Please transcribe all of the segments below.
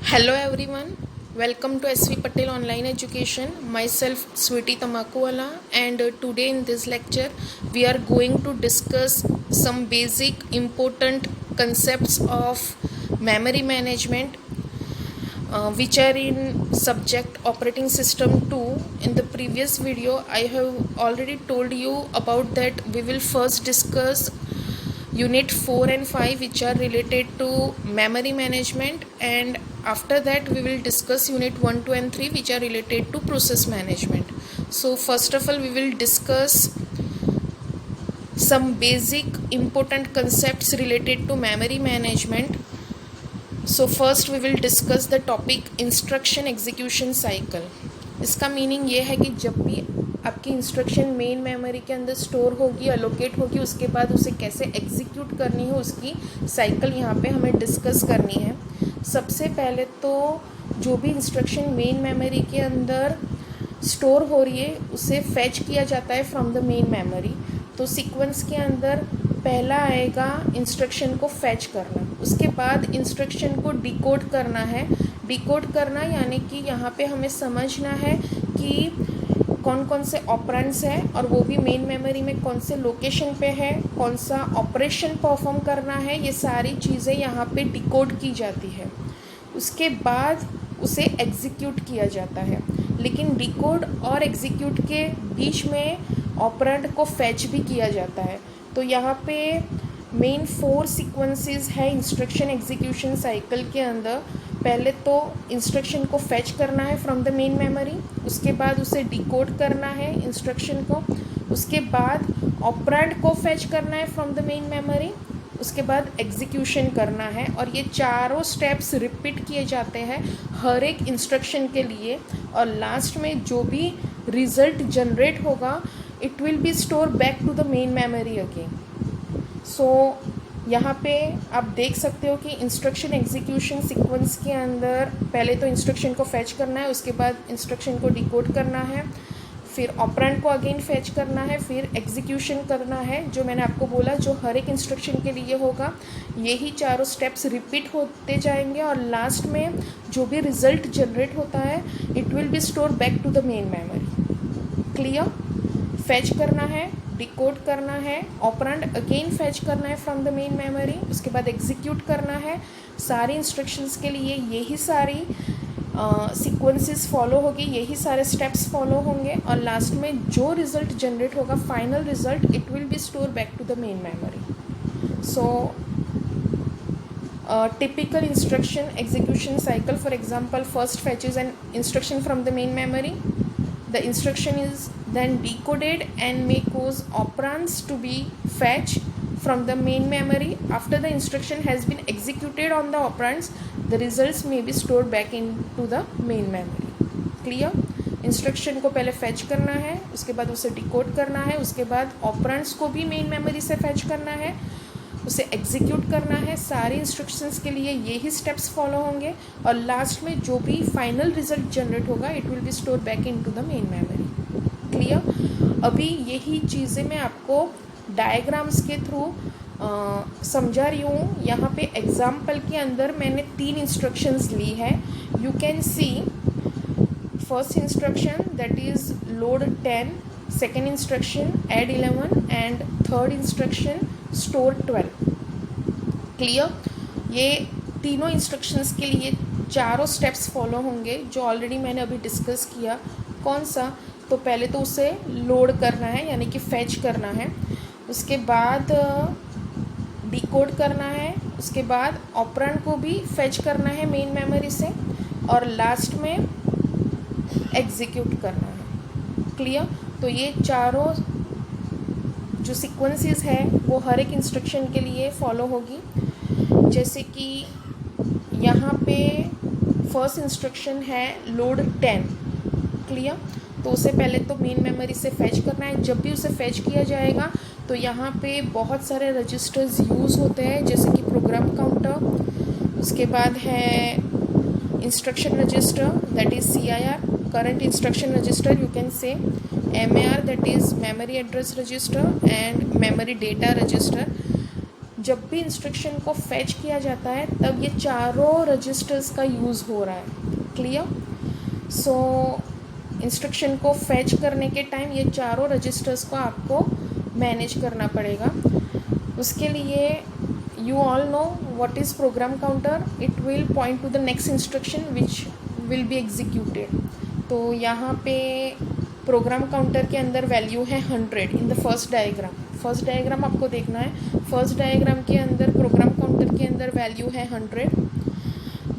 Hello everyone, welcome to SV Patel Online Education. Myself Sweetie Tamakuwala, and today in this lecture we are going to discuss some basic important concepts of memory management which are in subject operating system 2. In the previous video I have already told you about that. We will first discuss unit 4 and 5 which are related to memory management, and after that we will discuss unit 1, 2 and 3 which are related to process management. So first of all we will discuss some basic important concepts related to memory management. So first we will discuss the topic instruction execution cycle. इसका meaning ये है कि जब भी आपकी instruction main memory के अंदर store होगी, अलोकेट होगी, उसके बाद उसे कैसे एग्जीक्यूट करनी है उसकी साइकिल यहाँ पे हमें डिस्कस करनी है. सबसे पहले तो जो भी इंस्ट्रक्शन मेन मेमोरी के अंदर स्टोर हो रही है उसे फैच किया जाता है फ्रॉम द मेन मेमोरी. तो सीक्वेंस के अंदर पहला आएगा इंस्ट्रक्शन को फैच करना, उसके बाद इंस्ट्रक्शन को डिकोड करना है. डिकोड करना यानी कि यहाँ पे हमें समझना है कि कौन कौन से ऑपरेंड्स हैं और वो भी मेन मेमोरी में कौन से लोकेशन पे है, कौन सा ऑपरेशन परफॉर्म करना है, ये सारी चीज़ें यहाँ पे डिकोड की जाती है. उसके बाद उसे एग्जीक्यूट किया जाता है. लेकिन डिकोड और एग्जीक्यूट के बीच में ऑपरेंड को फैच भी किया जाता है. तो यहाँ पे मेन 4 सीक्वेंसेस है इंस्ट्रक्शन एग्जीक्यूशन साइकिल के अंदर. पहले तो इंस्ट्रक्शन को फैच करना है फ्रॉम द मेन मेमोरी, उसके बाद उसे डिकोड करना है इंस्ट्रक्शन को, उसके बाद ऑपरेंड को फैच करना है फ्रॉम द मेन मेमोरी, उसके बाद एग्जीक्यूशन करना है. और ये चारों स्टेप्स रिपीट किए जाते हैं हर एक इंस्ट्रक्शन के लिए. और लास्ट में जो भी रिज़ल्ट जनरेट होगा it will be store back to the main memory again. So यहाँ पे आप देख सकते हो कि इंस्ट्रक्शन एग्जीक्यूशन सीक्वेंस के अंदर पहले तो इंस्ट्रक्शन को फैच करना है, उसके बाद इंस्ट्रक्शन को डिकोड करना है, फिर ऑपरेंड को अगेन फैच करना है, फिर एग्जीक्यूशन करना है. जो मैंने आपको बोला जो हर एक इंस्ट्रक्शन के लिए होगा यही चारों स्टेप्स रिपीट होते जाएंगे और लास्ट में जो भी रिज़ल्ट जनरेट होता है it will be store back to the main memory. Clear? Fetch करना है, डिकोड करना है, ऑपरेंड अगेन फैच करना है फ्रॉम द मेन मेमोरी, उसके बाद एग्जीक्यूट करना है. सारी इंस्ट्रक्शंस के लिए यही सारी सीक्वेंसेस फॉलो होगी, यही सारे स्टेप्स फॉलो होंगे और लास्ट में जो रिज़ल्ट जनरेट होगा final result it will be store back to the main memory. So typical instruction execution cycle, for example, first fetches an instruction from the main memory. The instruction is then decoded and may cause operands to be fetched from the main memory. After the instruction has been executed on the operands, the results may be stored back into the main memory. Clear? Instruction को पहले fetch करना है, उसके बाद उसे decode करना है, उसके बाद ऑपरेंड्स को भी मेन मेमोरी से फैच करना है, उसे एग्जीक्यूट करना है. सारी इंस्ट्रक्शंस के लिए यही स्टेप्स फॉलो होंगे और लास्ट में जो भी फाइनल रिजल्ट जनरेट होगा it will be store back into the main memory. Clear? अभी यही चीज़ें मैं आपको डायग्राम्स के थ्रू समझा रही हूँ. यहाँ पे एग्जाम्पल के अंदर मैंने 3 इंस्ट्रक्शंस ली है. You can see first instruction that is load 10, second instruction add 11 and third instruction store 12. Clear? ये तीनों इंस्ट्रक्शंस के लिए चारों स्टेप्स फॉलो होंगे जो ऑलरेडी मैंने अभी डिस्कस किया. कौन सा? तो पहले तो उसे लोड करना है यानी कि फैच करना है, उसके बाद डिकोड करना है, उसके बाद ऑपरेंड को भी फैच करना है मेन मेमोरी से और लास्ट में एग्जीक्यूट करना है. क्लियर? तो ये चारों जो सीक्वेंसेस है वो हर एक इंस्ट्रक्शन के लिए फॉलो होगी. जैसे कि यहाँ पे फर्स्ट इंस्ट्रक्शन है लोड 10. क्लियर? तो उसे पहले तो मेन मेमोरी से फैच करना है. जब भी उसे फैच किया जाएगा तो यहाँ पे बहुत सारे रजिस्टर्स यूज़ होते हैं जैसे कि प्रोग्राम काउंटर, उसके बाद है instruction register that is CIR, current instruction register you can say, MAR that is memory address register and memory data register. जब भी इंस्ट्रक्शन को फैच किया जाता है तब ये चारों रजिस्टर्स का यूज़ हो रहा है। क्लियर? सो इंस्ट्रक्शन को फैच करने के टाइम ये चारों रजिस्टर्स को आपको मैनेज करना पड़ेगा। उसके लिए you all know what is program counter. It will point to the next instruction which will be executed. तो यहाँ पे प्रोग्राम काउंटर के अंदर वैल्यू है 100 in the first diagram. First diagram आपको देखना है। फर्स्ट डायग्राम के अंदर प्रोग्राम काउंटर के अंदर वैल्यू है 100,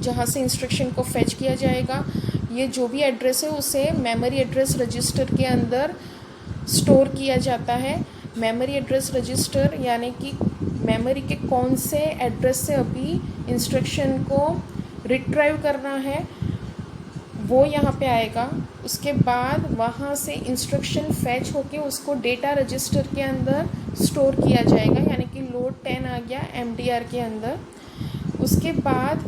जहाँ से इंस्ट्रक्शन को फैच किया जाएगा। ये जो भी एड्रेस है उसे मेमोरी एड्रेस रजिस्टर के अंदर स्टोर किया जाता है। मेमोरी एड्रेस रजिस्टर यानी कि मेमोरी के कौन से एड्रेस से अभी इंस्ट्रक्शन को रिट्राइव करना है वो यहाँ पे आएगा। उसके बाद वहाँ से इंस्ट्रक्शन फैच होके उसको डेटा रजिस्टर के अंदर स्टोर किया जाएगा, यानी कि लोड 10 आ गया MDR के अंदर। उसके बाद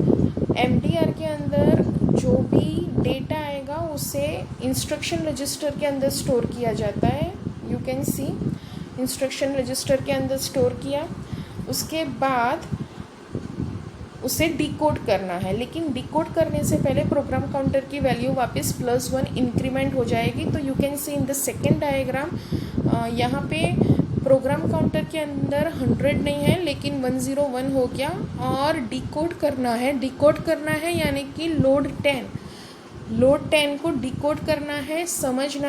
MDR के अंदर जो भी डेटा आएगा उसे इंस्ट्रक्शन रजिस्टर के अंदर स्टोर किया जाता है। You can see instruction register के अंदर स्टोर किया। उसके बाद उसे डिकोड करना है, लेकिन डिकोड करने से पहले प्रोग्राम काउंटर की वैल्यू वापस +1 इंक्रीमेंट हो जाएगी। तो you can see in the second diagram यहाँ पे प्रोग्राम काउंटर के अंदर 100 नहीं है लेकिन 101 हो गया और डिकोड करना है। डिकोड करना है यानी कि लोड 10 को डिकोड करना है, समझना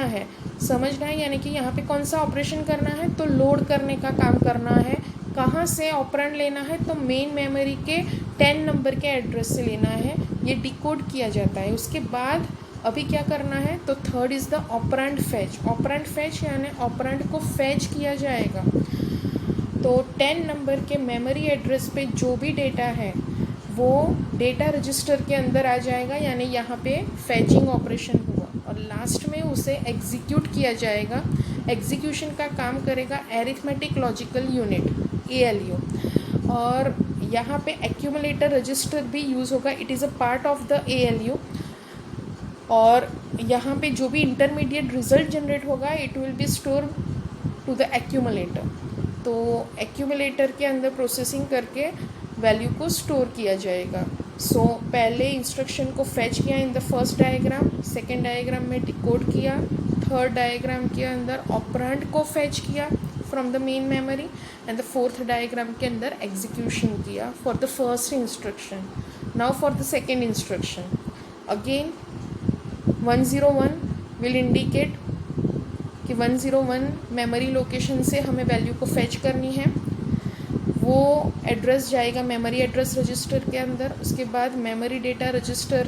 है यानी कि यहाँ पे कौन सा ऑपरेशन करना है, तो लोड करने का काम करना है। कहाँ से ऑपरेंड लेना है, तो मेन मेमोरी के 10 नंबर के एड्रेस से लेना है। ये डिकोड किया जाता है। उसके बाद अभी क्या करना है, तो third is the operand fetch. Operand fetch यानी ऑपरेंड को फैच किया जाएगा। तो 10 नंबर के मेमोरी एड्रेस पे जो भी डेटा है वो डेटा रजिस्टर के अंदर आ जाएगा, यानी यहाँ पे फैचिंग ऑपरेशन हुआ और लास्ट में उसे एग्जीक्यूट किया जाएगा। एग्जीक्यूशन का काम करेगा एरिथमेटिक लॉजिकल यूनिट ALU, और यहाँ पे एक्यूमुलेटर रजिस्टर भी यूज़ होगा। It is a part of the ALU, और यहाँ पे जो भी इंटरमीडिएट रिजल्ट जनरेट होगा it will be store to the accumulator. तो एक्यूमुलेटर के अंदर प्रोसेसिंग करके वैल्यू को स्टोर किया जाएगा। सो पहले इंस्ट्रक्शन को फैच किया in the first diagram, second diagram में डिकोड किया, थर्ड डायग्राम के अंदर ऑपरेंड को फैच किया from the main memory, and the fourth diagram के अंदर एग्जीक्यूशन किया for the first instruction. Now for the second instruction again 101 will indicate कि 101 मेमोरी लोकेशन से हमें वैल्यू को फैच करनी है। वो एड्रेस जाएगा मेमोरी एड्रेस रजिस्टर के अंदर। उसके बाद मेमोरी डेटा रजिस्टर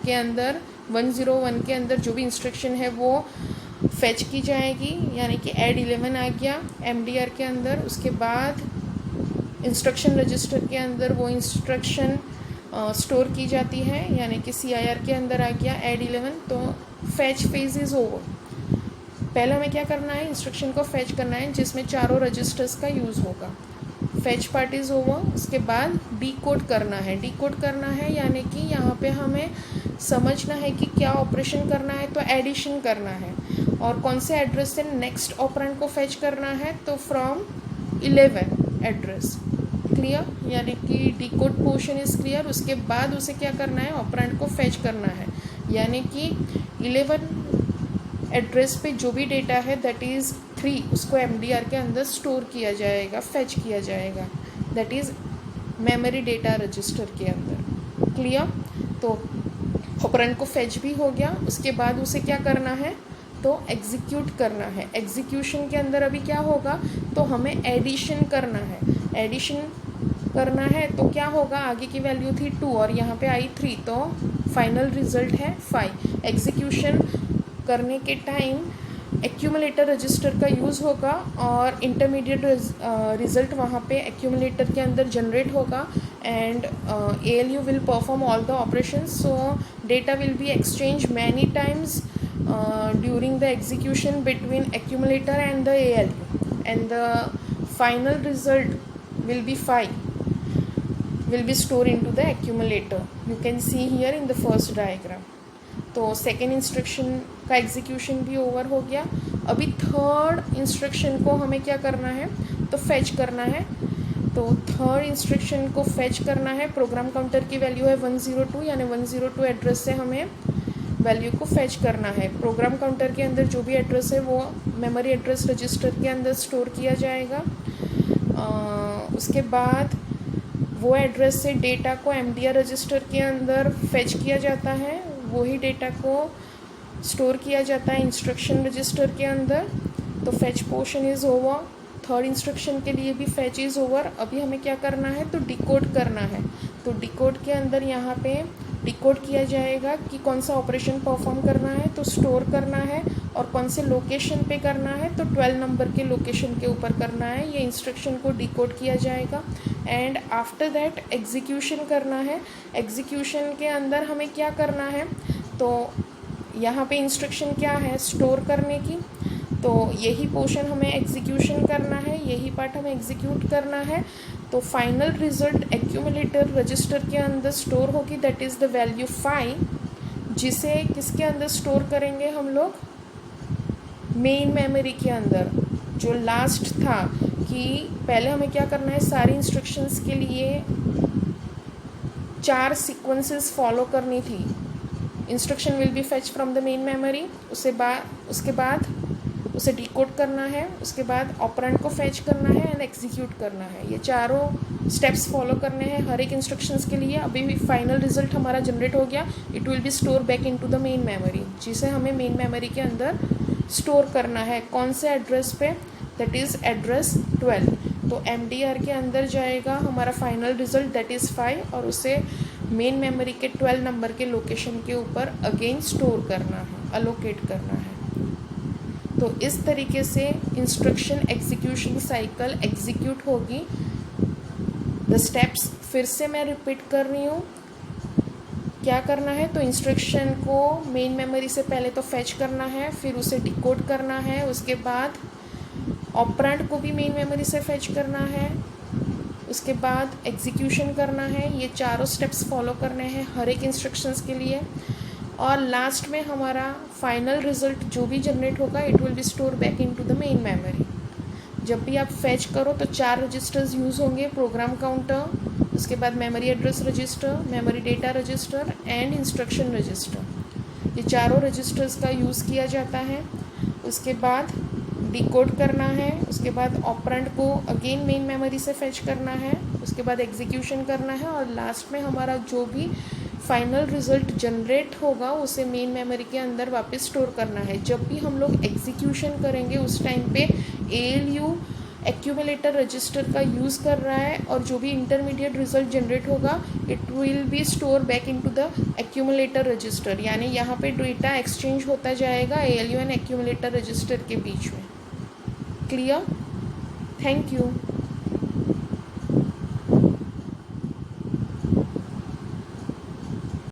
के अंदर 101 के अंदर जो भी इंस्ट्रक्शन है वो फैच की जाएगी, यानी कि ऐड 11 आ गया MDR के अंदर। उसके बाद इंस्ट्रक्शन रजिस्टर के अंदर वो इंस्ट्रक्शन स्टोर की जाती है, यानी कि CIR के अंदर आ गया ऐड 11। तो फैच फेज इज़ ओवर। पहले हमें क्या करना है, इंस्ट्रक्शन को फैच करना है जिसमें चारों रजिस्टर्स का यूज़ होगा। Fetch part is over. उसके बाद डिकोड करना है यानी कि यहाँ पे हमें समझना है कि क्या ऑपरेशन करना है, तो एडिशन करना है, और कौन से एड्रेस से नेक्स्ट ऑपरेंड को फैच करना है, तो फ्रॉम 11 एड्रेस। क्लियर, यानी कि डिकोड पोर्शन इज़ क्लियर। उसके बाद उसे क्या करना है, ऑपरेंड को फैच करना है, यानी कि 11 एड्रेस पे जो भी डेटा है दैट इज़ 3 उसको MDR के अंदर स्टोर किया जाएगा, फैच किया जाएगा, that is memory data register के अंदर। क्लियर, तो ऑपरेंड को फैच भी हो गया। उसके बाद उसे क्या करना है, तो एग्जीक्यूट करना है। एग्जीक्यूशन के अंदर अभी क्या होगा, तो हमें एडिशन करना है। तो क्या होगा, आगे की वैल्यू थी 2 और यहाँ पे आई 3, तो फाइनल रिजल्ट है 5। एग्जीक्यूशन करने के टाइम एक्यूमुलेटर रजिस्टर का यूज़ होगा और इंटरमीडिएट रिजल्ट वहाँ पे एक्यूमुलेटर के अंदर जनरेट होगा, and ALU will perform all the operations. So data will be exchange many times during the execution between accumulator and the ALU, and the final result will be 5 will be stored into the accumulator. You can see here in the first diagram. तो second instruction का execution भी over हो गया। अभी third instruction को हमें क्या करना है, तो फैच करना है। तो थर्ड इंस्ट्रक्शन को फेच करना है, प्रोग्राम काउंटर की वैल्यू है 102, यानी 102 एड्रेस से हमें वैल्यू को फेच करना है। प्रोग्राम काउंटर के अंदर जो भी एड्रेस है वो मेमोरी एड्रेस रजिस्टर के अंदर स्टोर किया जाएगा। उसके बाद वो एड्रेस से डेटा को MDR रजिस्टर के अंदर फेच किया जाता है, वही डेटा को स्टोर किया जाता है इंस्ट्रक्शन रजिस्टर के अंदर। तो fetch portion is over. Third instruction के लिए भी फेच इज़ ओवर। अभी हमें क्या करना है, तो डिकोड करना है। तो डिकोड के अंदर यहाँ पे डिकोड किया जाएगा कि कौन सा ऑपरेशन परफॉर्म करना है, तो स्टोर करना है, और कौन से लोकेशन पे करना है, तो 12 नंबर के लोकेशन के ऊपर करना है। ये इंस्ट्रक्शन को डिकोड किया जाएगा एंड आफ्टर दैट एग्जीक्यूशन करना है। एग्जीक्यूशन के अंदर हमें क्या करना है, तो यहाँ पे इंस्ट्रक्शन क्या है, स्टोर करने की। तो यही पोर्शन हमें एग्जीक्यूशन करना है, यही पार्ट हमें एग्जीक्यूट करना है। तो फाइनल रिजल्ट एक्यूमुलेटर रजिस्टर के अंदर स्टोर होगी, दैट इज़ द वैल्यू 5, जिसे किसके अंदर स्टोर करेंगे हम लोग, मेन मेमोरी के अंदर। जो लास्ट था कि पहले हमें क्या करना है, सारी इंस्ट्रक्शंस के लिए 4 सीक्वेंसेस फॉलो करनी थी। Instruction will be fetch from the main memory, उसके बाद उसे डिकोड करना है, उसके बाद ऑपरेंड को फेच करना है एंड एग्जीक्यूट करना है। ये चारों स्टेप्स फॉलो करने हैं हर एक इंस्ट्रक्शंस के लिए। अभी भी फाइनल रिजल्ट हमारा जनरेट हो गया, it will be store back into the main memory, जिसे हमें मेन मेमोरी के अंदर स्टोर करना है। कौन से एड्रेस पे, दैट इज़ एड्रेस 12। तो MDR के अंदर जाएगा हमारा फाइनल रिजल्ट, दैट इज़ 5, और उसे मेन मेमोरी के 12 नंबर के लोकेशन के ऊपर अगेन स्टोर करना है, अलोकेट करना है। तो इस तरीके से इंस्ट्रक्शन एग्जीक्यूशन साइकिल एग्जीक्यूट होगी। द स्टेप्स फिर से मैं रिपीट कर रही हूँ। क्या करना है, तो इंस्ट्रक्शन को मेन मेमोरी से पहले तो फेच करना है, फिर उसे डिकोड करना है, उसके बाद ऑपरेंड को भी मेन मेमोरी से फेच करना है, उसके बाद एग्जीक्यूशन करना है। ये चारों स्टेप्स फॉलो करने हैं हर एक इंस्ट्रक्शंस के लिए, और लास्ट में हमारा फाइनल रिजल्ट जो भी जनरेट होगा, it will be store back into the main memory. जब भी आप फेच करो तो 4 रजिस्टर्स यूज़ होंगे, प्रोग्राम काउंटर, उसके बाद memory address register, memory data register and instruction register. ये चारों रजिस्टर्स का यूज़ किया जाता है। उसके बाद डिकोड करना है, उसके बाद ऑपरेंड को अगेन मेन मेमोरी से फेच करना है, उसके बाद एग्जीक्यूशन करना है, और लास्ट में हमारा जो भी फाइनल रिजल्ट जनरेट होगा उसे मेन मेमोरी के अंदर वापस स्टोर करना है। जब भी हम लोग एग्जीक्यूशन करेंगे उस टाइम पे ALU एक्यूमुलेटर रजिस्टर का यूज़ कर रहा है, और जो भी इंटरमीडिएट रिजल्ट जनरेट होगा it will be store back into the accumulator register, यानी यहाँ पे डेटा एक्सचेंज होता जाएगा ALU एंड एक्यूमुलेटर रजिस्टर के बीच में। क्लियर? Thank you.